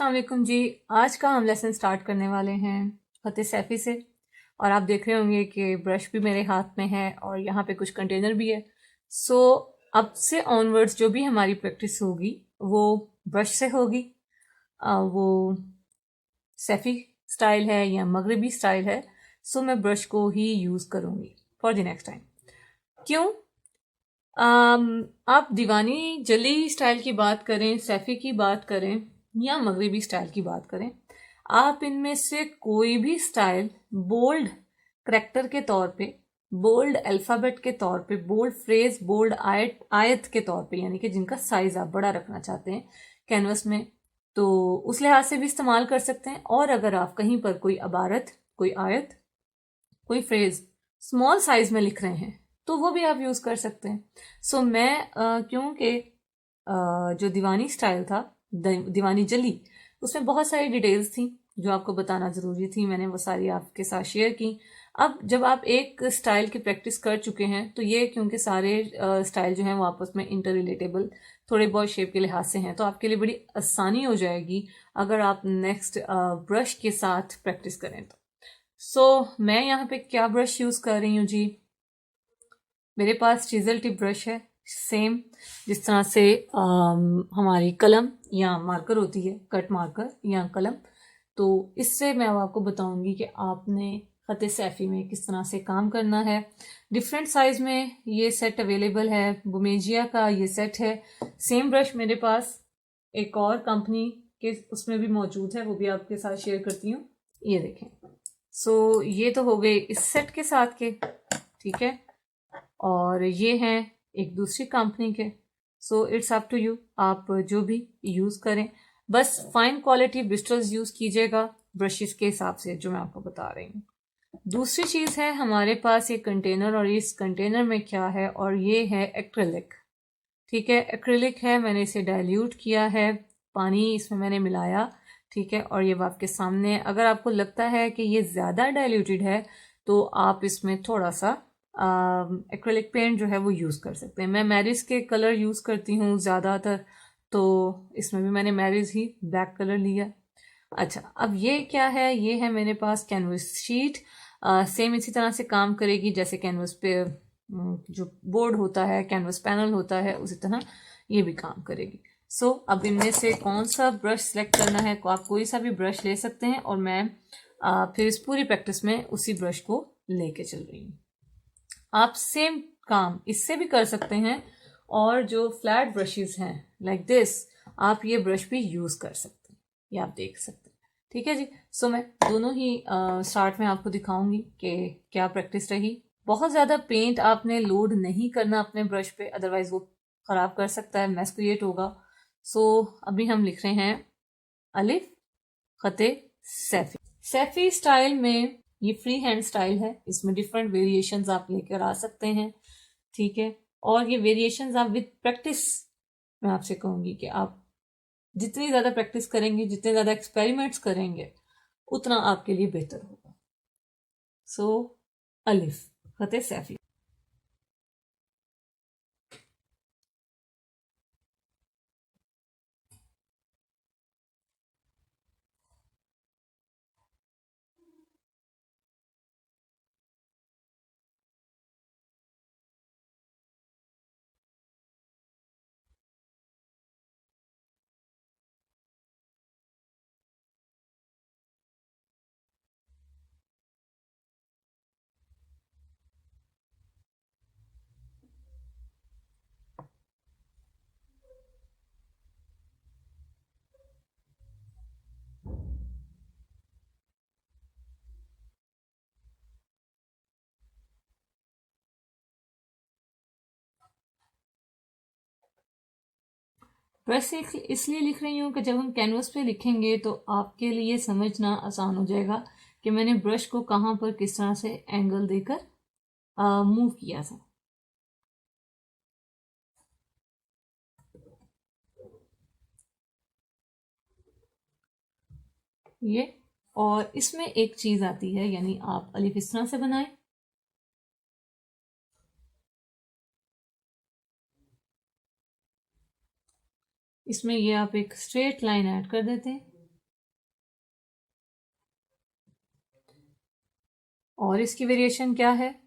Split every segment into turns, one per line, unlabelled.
अस्सलाम वालेकुम जी। आज का हम लेसन स्टार्ट करने वाले हैं फ़तेह सैफ़ी से। और आप देख रहे होंगे कि ब्रश भी मेरे हाथ में है और यहाँ पे कुछ कंटेनर भी है। सो अब से ऑनवर्ड्स जो भी हमारी प्रैक्टिस होगी वो ब्रश से होगी। वो सैफ़ी स्टाइल है या मगरबी स्टाइल है, सो मैं ब्रश को ही यूज़ करूँगी फॉर द नेक्स्ट टाइम। क्यों? आप दीवानी जली स्टाइल की बात करें, सैफ़ी की बात करें या मगरिबी स्टाइल की बात करें, आप इनमें से कोई भी स्टाइल बोल्ड करैक्टर के तौर पे, बोल्ड अल्फ़ाबेट के तौर पे, बोल्ड फ्रेज, बोल्ड आयत के तौर पे, यानी कि जिनका साइज आप बड़ा रखना चाहते हैं कैनवस में, तो उस लिहाज से भी इस्तेमाल कर सकते हैं। और अगर आप कहीं पर कोई अबारत, कोई आयत, कोई फ्रेज स्मॉल साइज में लिख रहे हैं तो वो भी आप यूज कर सकते हैं। सो मैं क्योंकि जो दीवानी स्टाइल था, दीवानी जली, उसमें बहुत सारी डिटेल्स थी जो आपको बताना जरूरी थी, मैंने वो सारी आपके साथ शेयर की। अब जब आप एक स्टाइल की प्रैक्टिस कर चुके हैं तो ये क्योंकि सारे स्टाइल जो हैं वो आपस में इंटर रिलेटेबल थोड़े बहुत शेप के लिहाज से हैं, तो आपके लिए बड़ी आसानी हो जाएगी अगर आप नेक्स्ट ब्रश के साथ प्रैक्टिस करें तो। मैं यहाँ पे क्या ब्रश यूज कर रही हूँ जी। मेरे पास चीजल टिप ब्रश है, सेम जिस तरह से हमारी कलम या मार्कर होती है, कट मार्कर या कलम। तो इससे मैं अब आपको बताऊंगी कि आपने फ़तेह सैफ़ी में किस तरह से काम करना है। डिफरेंट साइज में ये सेट अवेलेबल है, बुमेजिया का ये सेट है। सेम ब्रश मेरे पास एक और कंपनी के उसमें भी मौजूद है, वो भी आपके साथ शेयर करती हूँ। ये देखें। ये तो हो गए इस सेट के साथ के, ठीक है। और ये हैं एक दूसरी कंपनी के। इट्स अप टू यू, आप जो भी यूज करें, बस फाइन क्वालिटी ब्रिस्टल्स यूज कीजिएगा ब्रशेस के हिसाब से जो मैं आपको बता रही हूँ। दूसरी चीज है हमारे पास ये कंटेनर, और इस कंटेनर में क्या है, और ये है एक्रेलिक, ठीक है। एक्रेलिक है, मैंने इसे डाइल्यूट किया है, पानी इसमें मैंने मिलाया, ठीक है। और ये आपके सामने, अगर आपको लगता है कि ये ज़्यादा डाइल्यूटेड है तो आप इसमें थोड़ा सा एक्रेलिक पेंट जो है वो यूज़ कर सकते हैं। मैं मैरिज के कलर यूज़ करती हूँ ज़्यादातर, तो इसमें भी मैंने मैरिज ही ब्लैक कलर लिया। अच्छा, अब ये क्या है, ये है मेरे पास कैनवस शीट। सेम इसी तरह से काम करेगी जैसे कैनवस पे जो बोर्ड होता है, कैनवस पैनल होता है, उसी तरह ये भी काम करेगी। अब इनमें से कौन सा ब्रश सेलेक्ट करना है, आप कोई सा भी ब्रश ले सकते हैं, और मैं फिर इस पूरी प्रैक्टिस में उसी ब्रश को लेके चल रही हूँ। आप सेम काम इससे भी कर सकते हैं, और जो फ्लैट ब्रशेस हैं लाइक दिस, आप ये ब्रश भी यूज कर सकते हैं, ये आप देख सकते हैं, ठीक है जी। मैं दोनों ही स्टार्ट में आपको दिखाऊंगी कि क्या प्रैक्टिस रही। बहुत ज्यादा पेंट आपने लोड नहीं करना अपने ब्रश पे, अदरवाइज वो खराब कर सकता है, मैस क्रिएट होगा। अभी हम लिख रहे हैं अलिफ फ़तेह सैफी। सैफी स्टाइल में ये फ्री हैंड स्टाइल है, इसमें डिफरेंट वेरिएशंस आप लेकर आ सकते हैं, ठीक है। और ये वेरिएशंस आप विद प्रैक्टिस, मैं आपसे कहूंगी कि आप जितनी ज्यादा प्रैक्टिस करेंगे, जितने ज्यादा एक्सपेरिमेंट्स करेंगे, उतना आपके लिए बेहतर होगा। अलिफ फ़तेह सैफी। वैसे इसलिए लिख रही हूँ कि जब हम कैनवस पे लिखेंगे तो आपके लिए समझना आसान हो जाएगा कि मैंने ब्रश को कहाँ पर किस तरह से एंगल देकर मूव किया था। ये, और इसमें एक चीज आती है, यानी आप अलिफ इस तरह से बनाएं, इसमें ये आप एक स्ट्रेट लाइन ऐड कर देते हैं, और इसकी वेरिएशन क्या है?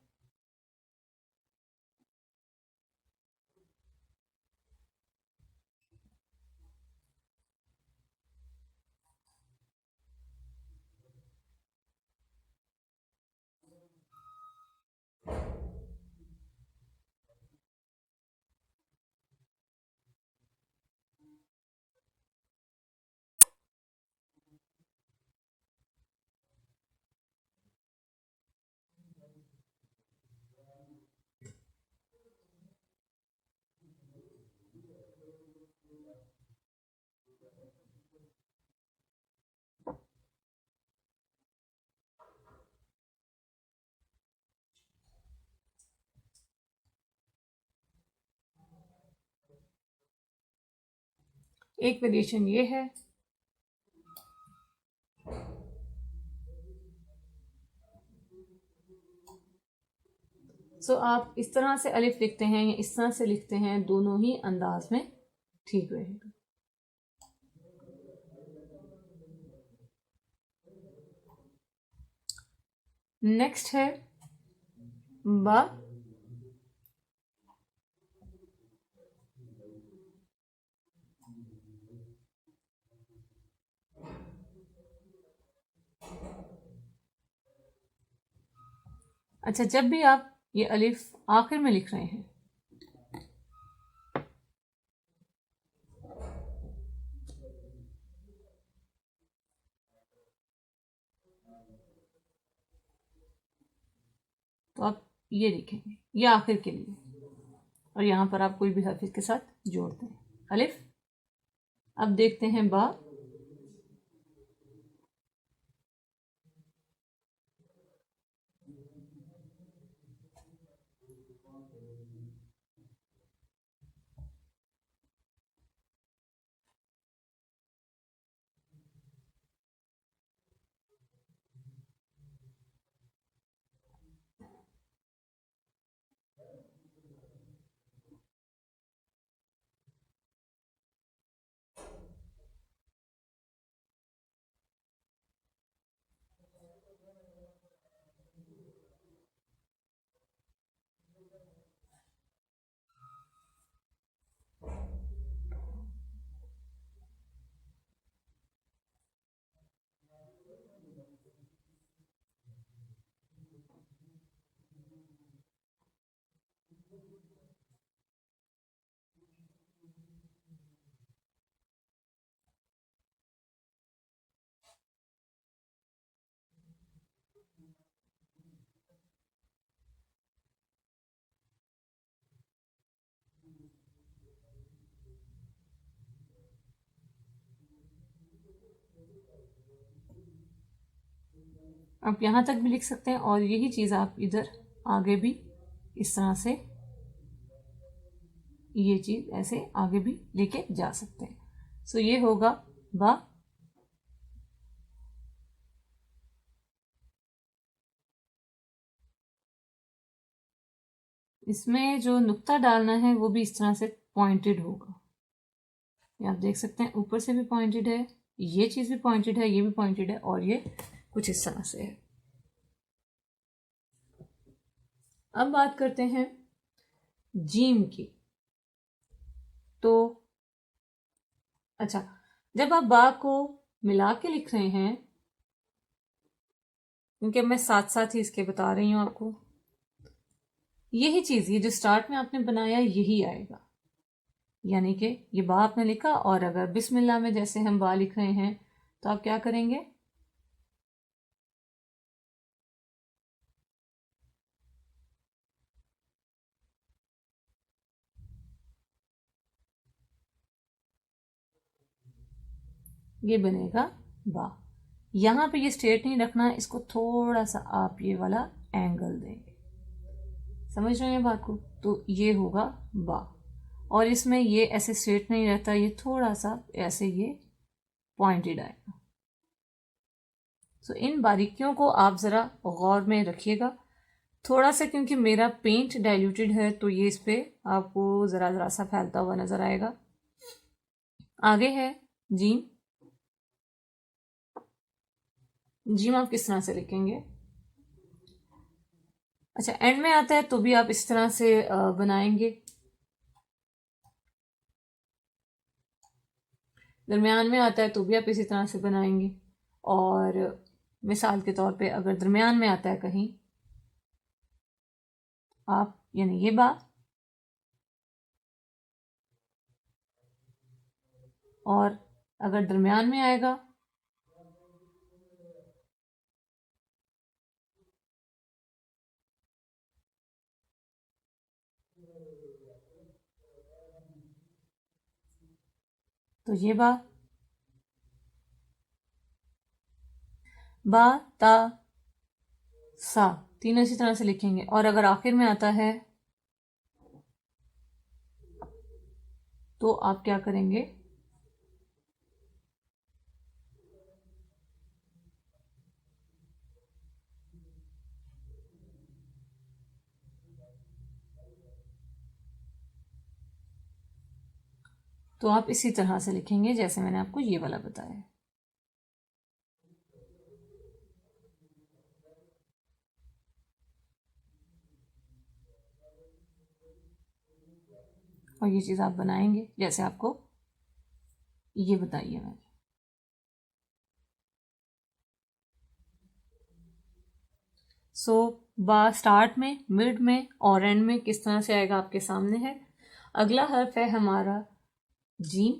एक वेरिएशन ये है, सो आप इस तरह से अलिफ लिखते हैं या इस तरह से लिखते हैं, दोनों ही अंदाज में ठीक रहेगा। नेक्स्ट है बा। अच्छा, जब भी आप ये अलिफ आखिर में लिख रहे हैं तो आप ये लिखेंगे, ये आखिर के लिए, और यहाँ पर आप कोई भी हर्फ के साथ जोड़ते हैं अलिफ। अब देखते हैं बा। आप यहाँ तक भी लिख सकते हैं और यही चीज़ आप इधर आगे भी इस तरह से, ये चीज़ ऐसे आगे भी लेके जा सकते हैं। सो ये होगा बा। इसमें जो नुक्ता डालना है वो भी इस तरह से पॉइंटेड होगा। ये आप देख सकते हैं, ऊपर से भी पॉइंटेड है, ये चीज़ भी पॉइंटेड है, ये भी पॉइंटेड है, और ये कुछ इस तरह से है। अब बात करते हैं जीम की। तो अच्छा, जब आप बा को मिला के लिख रहे हैं, क्योंकि मैं साथ साथ ही इसके बता रही हूं आपको, यही चीज़, ये जो स्टार्ट में आपने बनाया यही आएगा। यानी कि ये बा आपने लिखा, और अगर बिस्मिल्लाह में जैसे हम बा लिख रहे हैं तो आप क्या करेंगे, ये बनेगा बा। यहां पे ये स्ट्रेट नहीं रखना, इसको थोड़ा सा आप ये वाला एंगल देंगे। समझ रहे हैं बात को? तो ये होगा बा, और इसमें ये ऐसे स्ट्रेट नहीं रहता, ये थोड़ा सा ऐसे ये पॉइंटेड आएगा। सो इन बारीकियों को आप ज़रा गौर में रखिएगा थोड़ा सा, क्योंकि मेरा पेंट डाइल्यूटेड है तो ये इस पे आपको ज़रा ज़रा सा फैलता हुआ नज़र आएगा। आगे है जीम। जीम आप किस तरह से लिखेंगे, अच्छा, एंड में आता है तो भी आप इस तरह से बनाएंगे, दरमियान में आता है तो भी आप इसी तरह से बनाएंगे। और मिसाल के तौर पे अगर दरमियान में आता है कहीं, आप यानी ये बात, और अगर दरमियान में आएगा तो ये बा ता सा, तीनों इसी तरह से लिखेंगे। और अगर आखिर में आता है तो आप क्या करेंगे, तो आप इसी तरह से लिखेंगे जैसे मैंने आपको ये वाला बताया। और ये चीज़ आप बनाएंगे जैसे आपको ये बताइए मैंने। सो बा स्टार्ट में, मिड में और एंड में किस तरह से आएगा आपके सामने है। अगला हर्फ है हमारा जीम।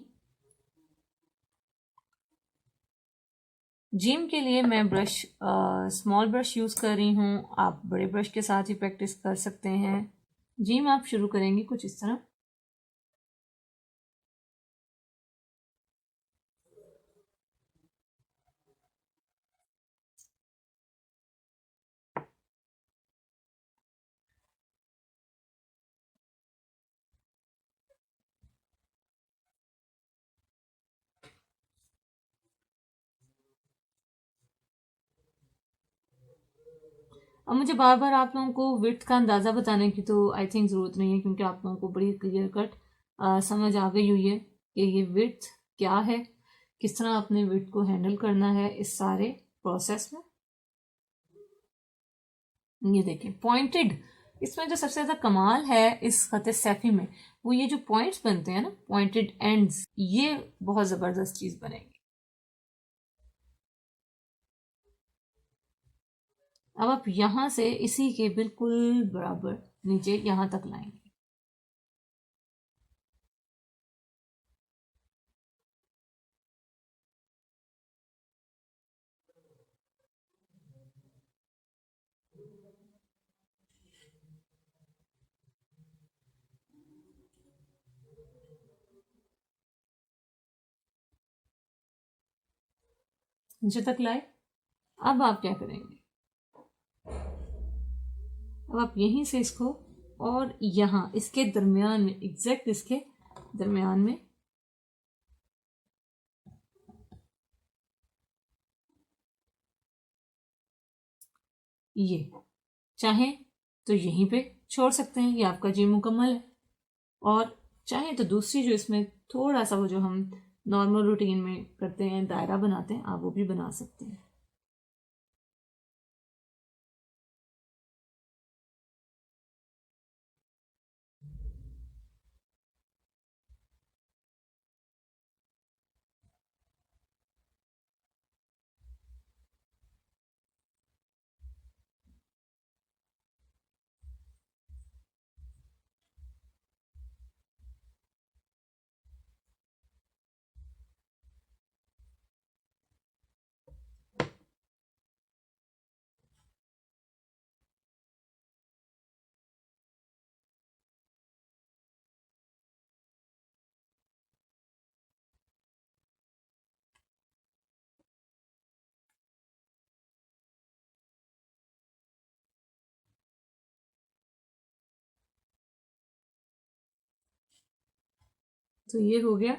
जिम के लिए मैं ब्रश, स्मॉल ब्रश यूज़ कर रही हूँ, आप बड़े ब्रश के साथ ही प्रैक्टिस कर सकते हैं। जिम आप शुरू करेंगे कुछ इस तरह। अब मुझे बार बार आप लोगों को विड्थ का अंदाज़ा बताने की तो आई थिंक ज़रूरत नहीं है, क्योंकि आप लोगों को बड़ी क्लियर कट समझ आ गई हुई है कि ये विड्थ क्या है, किस तरह अपने विड्थ को हैंडल करना है इस सारे प्रोसेस में। ये देखिए पॉइंटेड, इसमें जो सबसे ज़्यादा कमाल है इस खत सैफी में, वो ये जो पॉइंट्स बनते हैं ना, पॉइंटेड एंड्स, ये बहुत ज़बरदस्त चीज़ बनेगी। अब आप यहां से इसी के बिल्कुल बराबर नीचे यहां तक लाएंगे। नीचे तक लाए। अब आप क्या करेंगे, अब आप यहीं से इसको, और यहां इसके दरमियान में, एग्जैक्ट इसके दरमियान में ये, चाहे तो यहीं पे छोड़ सकते हैं, ये आपका जी मुकम्मल है। और चाहे तो दूसरी जो इसमें थोड़ा सा वो जो हम नॉर्मल रूटीन में करते हैं, दायरा बनाते हैं, आप वो भी बना सकते हैं। तो ये हो गया।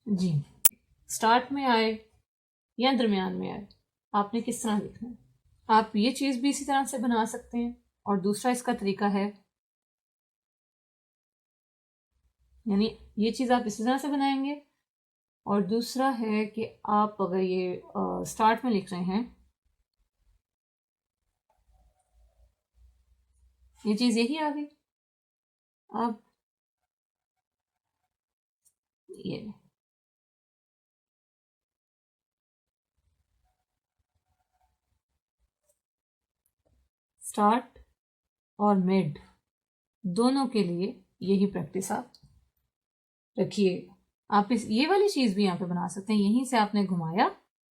जी, स्टार्ट में आए या दरमियान में आए, आपने किस तरह लिखना है। आप ये चीज़ भी इसी तरह से बना सकते हैं। और दूसरा इसका तरीका है, यानी ये चीज़ आप इसी तरह से बनाएंगे। और दूसरा है कि आप अगर ये स्टार्ट में लिख रहे हैं, ये चीज़ यही आ गई। अब ये स्टार्ट और मिड दोनों के लिए यही प्रैक्टिस आप रखिए। आप इस ये वाली चीज़ भी यहाँ पे बना सकते हैं। यहीं से आपने घुमाया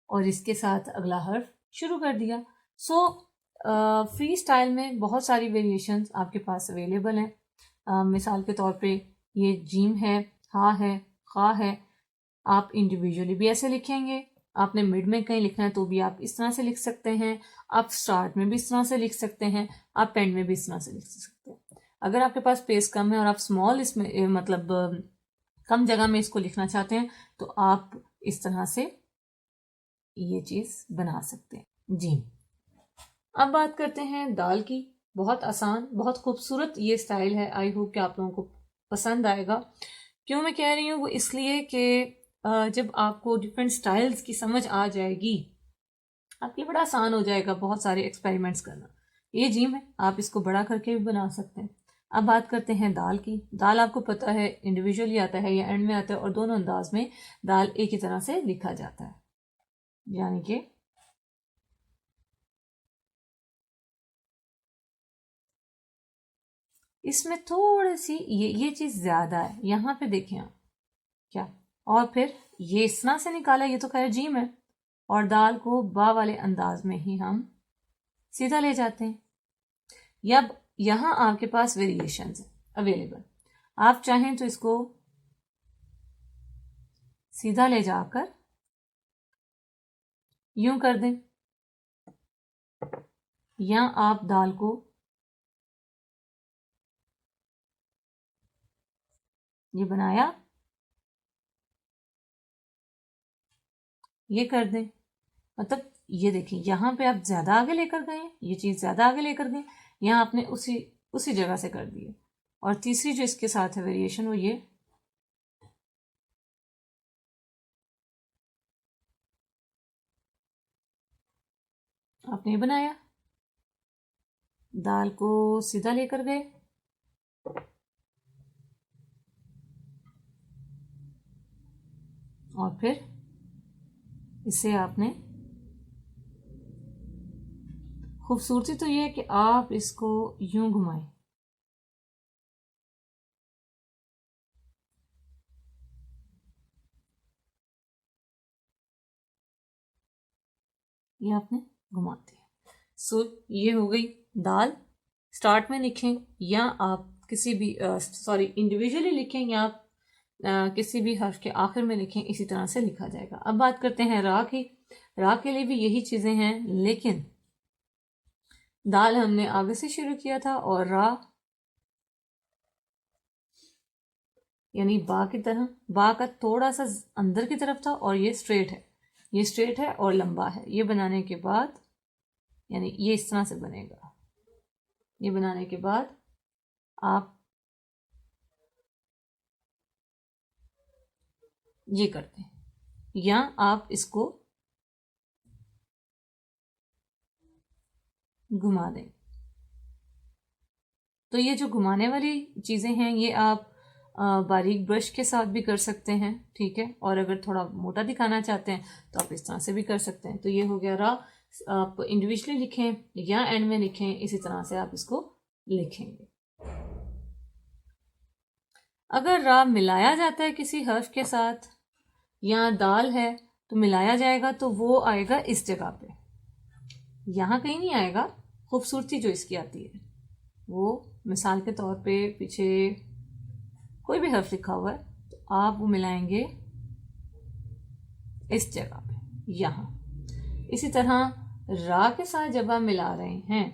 और इसके साथ अगला हर्फ शुरू कर दिया। सो फ्री स्टाइल में बहुत सारी वेरिएशंस आपके पास अवेलेबल हैं। मिसाल के तौर पे ये जीम है, हा है, खा है। आप इंडिविजुअली भी ऐसे लिखेंगे। आपने मिड में कहीं लिखना है तो भी आप इस तरह से लिख सकते हैं। आप स्टार्ट में भी इस तरह से लिख सकते हैं। आप एंड में भी इस तरह से लिख सकते हैं। अगर आपके पास स्पेस कम है और आप स्मॉल इसमें मतलब कम जगह में इसको लिखना चाहते हैं तो आप इस तरह से ये चीज़ बना सकते हैं। जी, अब बात करते हैं दाल की। बहुत आसान, बहुत खूबसूरत ये स्टाइल है। आई होप कि आप लोगों को पसंद आएगा। क्यों मैं कह रही हूँ वो इसलिए कि जब आपको डिफरेंट स्टाइल्स की समझ आ जाएगी, आपके लिए बड़ा आसान हो जाएगा बहुत सारे एक्सपेरिमेंट्स करना। ये जिम है, आप इसको बड़ा करके भी बना सकते हैं। अब बात करते हैं दाल की। दाल आपको पता है इंडिविजुअली आता है या एंड में आता है, और दोनों अंदाज में दाल एक ही तरह से लिखा जाता है। यानी कि इसमें थोड़ी सी ये चीज़ ज़्यादा है। यहाँ पे देखें आप क्या, और फिर ये इस तरह से निकाला, ये तो खैर जीम है। और दाल को बा वाले अंदाज में ही हम सीधा ले जाते हैं। या यहाँ आपके पास वेरिएशंस है अवेलेबल। आप चाहें तो इसको सीधा ले जाकर यूं कर दें, या आप दाल को ये बनाया, ये कर दें। मतलब ये देखिए, यहाँ पे आप ज्यादा आगे लेकर गए, ये चीज ज्यादा आगे लेकर गए, यहाँ आपने उसी उसी जगह से कर दिए। और तीसरी जो इसके साथ है वेरिएशन, वो ये आपने बनाया, दाल को सीधा लेकर गए, और फिर इसे आपने, खूबसूरती तो ये है कि आप इसको यूं घुमाएं, ये आपने घुमा दिया। सो ये हो गई दाल। स्टार्ट में लिखें या आप किसी भी इंडिविजुअली लिखें, या आप किसी भी हर्फ के आखिर में लिखें, इसी तरह से लिखा जाएगा। अब बात करते हैं रा की। रा के लिए भी यही चीजें हैं, लेकिन दाल हमने आगे से शुरू किया था और रा यानी बा की तरह, बा का थोड़ा सा अंदर की तरफ था, और ये स्ट्रेट है, ये स्ट्रेट है और लंबा है। ये बनाने के बाद यानी ये इस तरह से बनेगा। ये बनाने के बाद आप ये करते हैं, या आप इसको घुमा दें। तो ये जो घुमाने वाली चीज़ें हैं, ये आप बारीक ब्रश के साथ भी कर सकते हैं, ठीक है। और अगर थोड़ा मोटा दिखाना चाहते हैं तो आप इस तरह से भी कर सकते हैं। तो ये हो गया रा। आप इंडिविजुअली लिखें या एंड में लिखें, इसी तरह से आप इसको लिखेंगे। अगर रा मिलाया जाता है किसी हर्फ के साथ, या दाल है तो मिलाया जाएगा, तो वो आएगा इस जगह पे, यहाँ कहीं नहीं आएगा। खूबसूरती जो इसकी आती है वो, मिसाल के तौर पे पीछे कोई भी हर्फ लिखा हुआ है तो आप वो मिलाएंगे इस जगह पे, यहाँ। इसी तरह रा के साथ जब आप मिला रहे हैं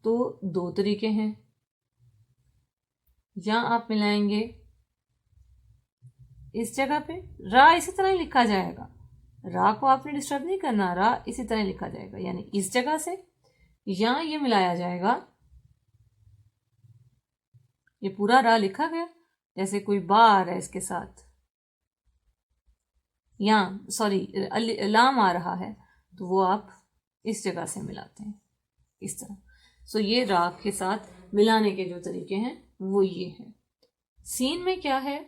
तो दो तरीके हैं। या आप मिलाएंगे इस जगह पे रा इसी तरह ही लिखा जाएगा, रा को आपने डिस्टर्ब नहीं करना, रा इसी तरह लिखा जाएगा, यानी इस जगह से या ये मिलाया जाएगा, ये पूरा रा लिखा गया, जैसे कोई बा आ रहा है इसके साथ, या सॉरी लाम आ रहा है, तो वो आप इस जगह से मिलाते हैं इस तरह। सो ये रा के साथ मिलाने के जो तरीके हैं वो ये हैं। सीन में क्या है,